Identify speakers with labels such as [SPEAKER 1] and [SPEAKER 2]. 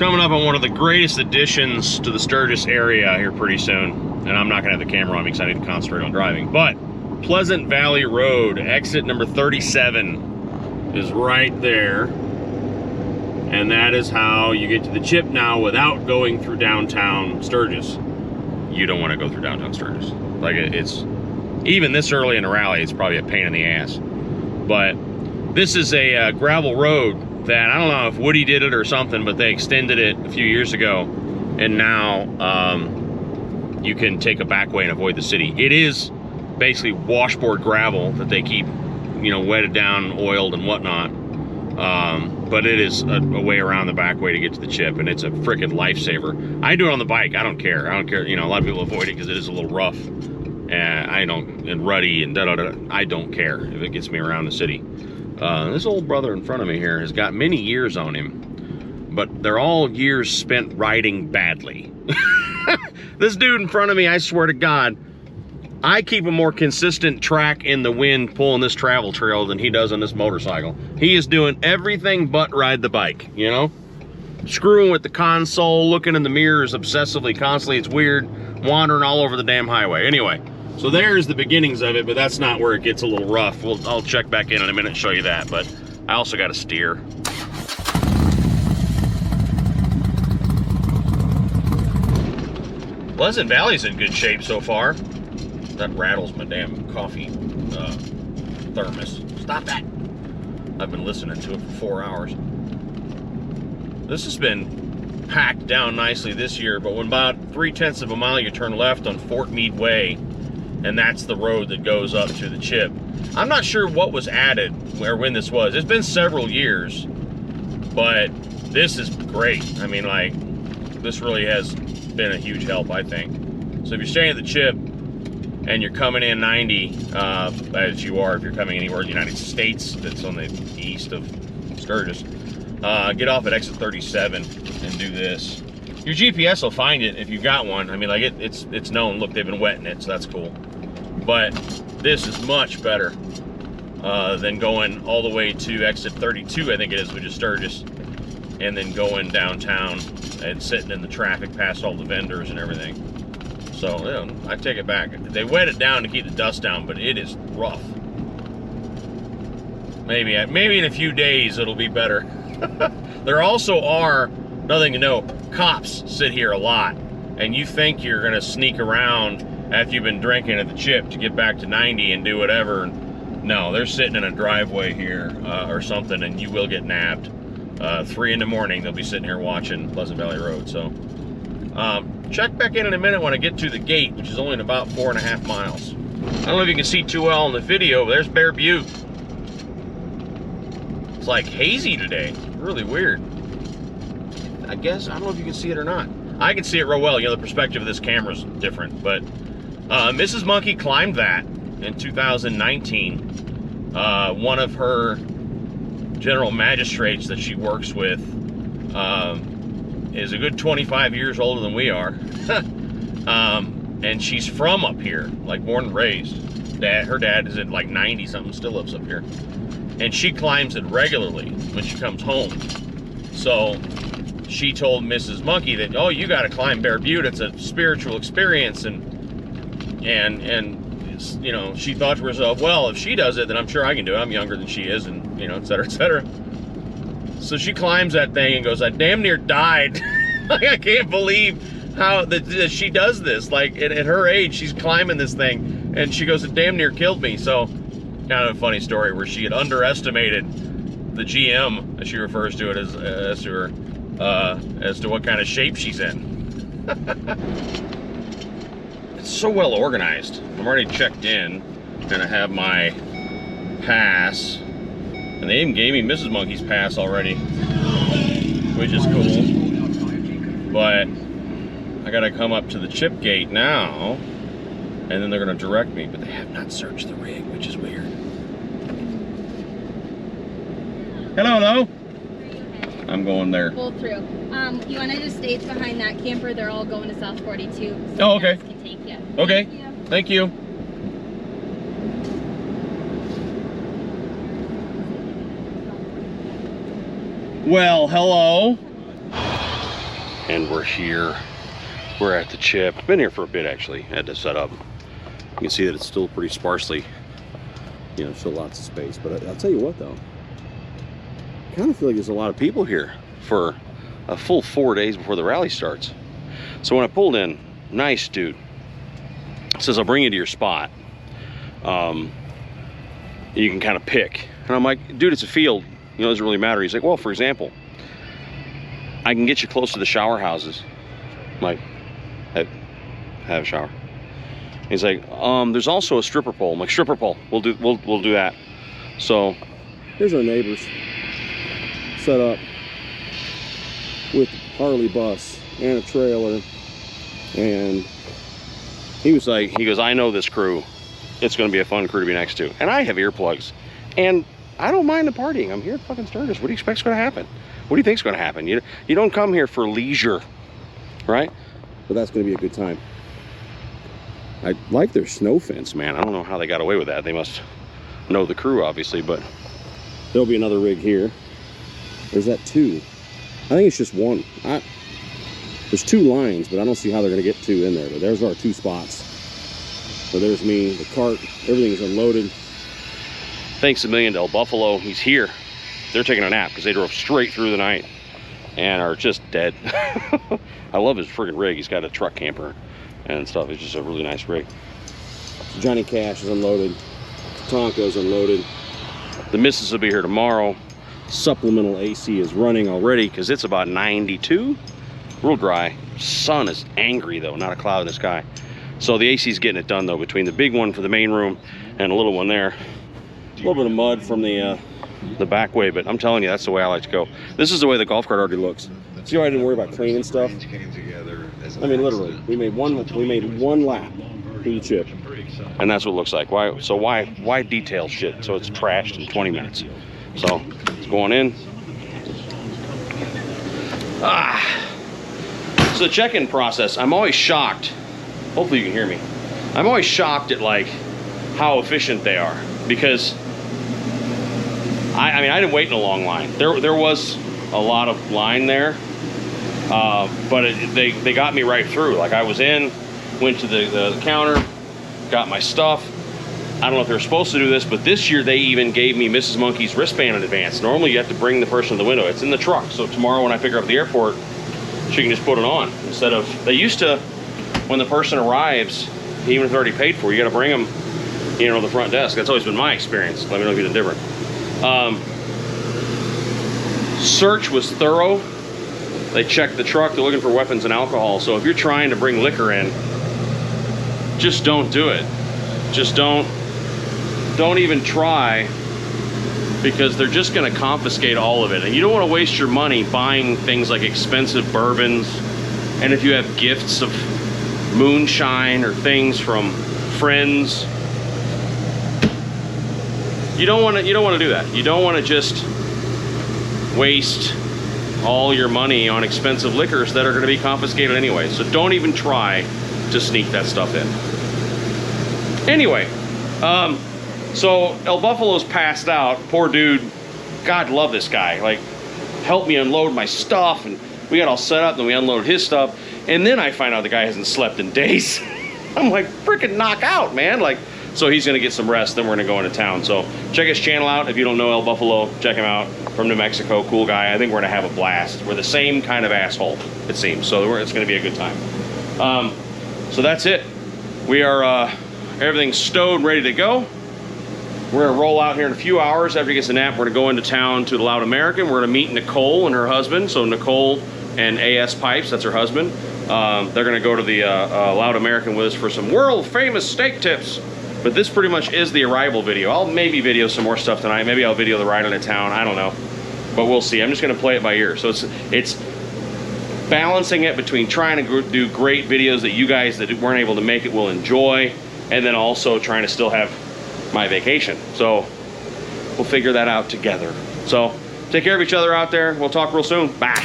[SPEAKER 1] Coming up on one of the greatest additions to the Sturgis area here pretty soon. And I'm not gonna have the camera on me because I need to concentrate on driving. But Pleasant Valley Road, exit number 37 is right there. And that is how you get to the chip now without going through downtown Sturgis. You don't want to go through downtown Sturgis. Like, it's, even this early in the rally, it's probably a pain in the ass. But this is a gravel road that, I don't know if Woody did it or something, but they extended it a few years ago. And now you can take a back way and avoid the city. It is basically washboard gravel that they keep, you know, wetted down, oiled and whatnot. But it is a way around the back way to get to the chip, and it's a freaking lifesaver. I do it on the bike. I don't care. I don't care. You know, a lot of people avoid it because it is a little rough, and ruddy and da-da-da. I don't care if it gets me around the city. This old brother in front of me here has got many years on him, but they're all years spent riding badly. This dude in front of me, I swear to God, I keep a more consistent track in the wind pulling this travel trail than he does on this motorcycle. He is doing everything but ride the bike, you know? Screwing with the console, looking in the mirrors obsessively, constantly. It's weird, wandering all over the damn highway. Anyway, so there's the beginnings of it, but that's not where it gets a little rough. I'll check back in a minute and show you that, but I also got to steer. Pleasant Valley's in good shape so far. That rattles my damn coffee thermos. Stop that. I've been listening to it for 4 hours. This has been packed down nicely this year, but when about 3/10 of a mile you turn left on Fort Meade Way, and that's the road that goes up to the chip. I'm not sure what was added or when this was. It's been several years, but this is great. I mean, like, this really has been a huge help, I think. So if you're staying at the chip, and you're coming in 90, as you are if you're coming anywhere in the United States that's on the east of Sturgis, get off at exit 37 and do this. Your GPS will find it if you've got one. I mean, like, it's known. Look, they've been wetting it, so that's cool. But this is much better than going all the way to exit 32, I think it is, which is Sturgis, and then going downtown and sitting in the traffic past all the vendors and everything. So, you know, I take it back. They wet it down to keep the dust down, but it is rough. Maybe in a few days it'll be better. There also are, nothing to know, cops sit here a lot, and you think you're gonna sneak around after you've been drinking at the chip to get back to 90 and do whatever. No, they're sitting in a driveway here or something, and you will get nabbed. 3 in the morning, they'll be sitting here watching Pleasant Valley Road. So. Check back in a minute when I get to the gate, which is only in about 4.5 miles. I don't know if you can see too well in the video, but there's Bear Butte. It's like hazy today. Really weird. I guess, I don't know if you can see it or not. I can see it real well. You know, the perspective of this camera's different, but Mrs. Monkey climbed that in 2019. One of her general magistrates that she works with is a good 25 years older than we are. And she's from up here, like born and raised. Her dad is at like 90 something, still lives up here. And she climbs it regularly when she comes home. So she told Mrs. Monkey that, oh, you got to climb Bear Butte. It's a spiritual experience. And you know, she thought to herself, well, if she does it, then I'm sure I can do it. I'm younger than she is, and, you know, et cetera, et cetera. So she climbs that thing and goes, I damn near died. Like, I can't believe how that she does this. Like, at her age, she's climbing this thing, and she goes, it damn near killed me. So, kind of a funny story where she had underestimated the GM, as she refers to it, as to what kind of shape she's in. It's so well organized. I'm already checked in, and I have my pass. And they even gave me Mrs. Monkey's pass already, which is cool. But I gotta come up to the chip gate now, and then they're gonna direct me, but they have not searched the rig, which is weird. Hello. I'm going there.
[SPEAKER 2] Pull through. You want to just stay behind that camper? They're all going to South 42. So
[SPEAKER 1] oh, okay.
[SPEAKER 2] Can take you.
[SPEAKER 1] Okay. Thank you. Well, hello. And we're here. We're at the chip. Been here for a bit actually. Had to set up. You can see that it's still pretty sparsely, you know, still lots of space. But I'll tell you what though, I kind of feel like there's a lot of people here for a full 4 days before the rally starts. So when I pulled in, nice dude, says I'll bring you to your spot. You can kind of pick. And I'm like, dude, it's a field. You know, it doesn't really matter. He's like, well, for example, I can get you close to the shower houses. I'm like, have a shower. He's like, there's also a stripper pole. I'm like, stripper pole. We'll do that. So here's our neighbors set up with Harley bus and a trailer. And he was like, he goes, I know this crew. It's going to be a fun crew to be next to. And I have earplugs. And I don't mind the partying. I'm here at fucking Sturgis. What do you expect's going to happen? What do you think's going to happen? You don't come here for leisure, right? But that's going to be a good time. I like their snow fence, man. I don't know how they got away with that. They must know the crew, obviously, but there'll be another rig here. There's that two. I think it's just one. There's two lines, but I don't see how they're going to get two in there. But there's our two spots. So there's me, the cart, everything's unloaded. Thanks a million to El Buffalo. He's here. They're taking a nap because they drove straight through the night and are just dead. I love his friggin' rig. He's got a truck camper and stuff. It's just a really nice rig. So Johnny Cash is unloaded. Tonka's unloaded. The missus will be here tomorrow. Supplemental AC is running already because it's about 92. Real dry. Sun is angry though, not a cloud in the sky. So the AC is getting it done though, between the big one for the main room and a little one there. A little bit of mud from the back way, but I'm telling you, that's the way I like to go. This is the way the golf cart already looks. See how I didn't worry about cleaning stuff? I mean, literally, we made one lap through the chip, and that's what it looks like. Why detail shit so it's trashed in 20 minutes? So it's going in. So the check-in process, I'm always shocked. Hopefully you can hear me. I'm always shocked at like how efficient they are, because I mean, I didn't wait in a long line. There was a lot of line there, but they got me right through. Like I was in, went to the counter, got my stuff. I don't know if they were supposed to do this, but this year they even gave me Mrs. Monkey's wristband in advance. Normally you have to bring the person to the window. It's in the truck, so tomorrow when I pick her up at the airport, she can just put it on. Instead of, they used to, when the person arrives, even if they're already paid for, you gotta bring them, you know, to the front desk. That's always been my experience. Let me know if you're different. Search was thorough. They checked the truck. They're looking for weapons and alcohol. So if you're trying to bring liquor in, just don't do it. Just don't even try, because they're just going to confiscate all of it. And you don't want to waste your money buying things like expensive bourbons. And if you have gifts of moonshine or things from friends, you don't want to do that. You don't want to just waste all your money on expensive liquors that are going to be confiscated anyway. So don't even try to sneak that stuff in. Anyway, so El Buffalo's passed out. Poor dude. God love this guy. Like, helped me unload my stuff, and we got all set up, then we unloaded his stuff, and then I find out the guy hasn't slept in days. I'm like, freaking knock out, man. Like, so he's gonna get some rest, then we're gonna go into town. So check his channel out. If you don't know El Buffalo, check him out. From New Mexico, cool guy. I think we're gonna have a blast. We're the same kind of asshole, it seems. So it's gonna be a good time. So that's it. We are, everything's stowed, ready to go. We're gonna roll out here in a few hours. After he gets a nap, we're gonna go into town to the Loud American. We're gonna meet Nicole and her husband. So Nicole and AS Pipes, that's her husband. They're gonna go to the Loud American with us for some world famous steak tips. But this pretty much is the arrival video. I'll maybe video some more stuff tonight. Maybe I'll video the ride into town, I don't know. But we'll see. I'm just gonna play it by ear. So it's balancing it between trying to do great videos that you guys that weren't able to make it will enjoy, and then also trying to still have my vacation. So we'll figure that out together. So take care of each other out there. We'll talk real soon. Bye.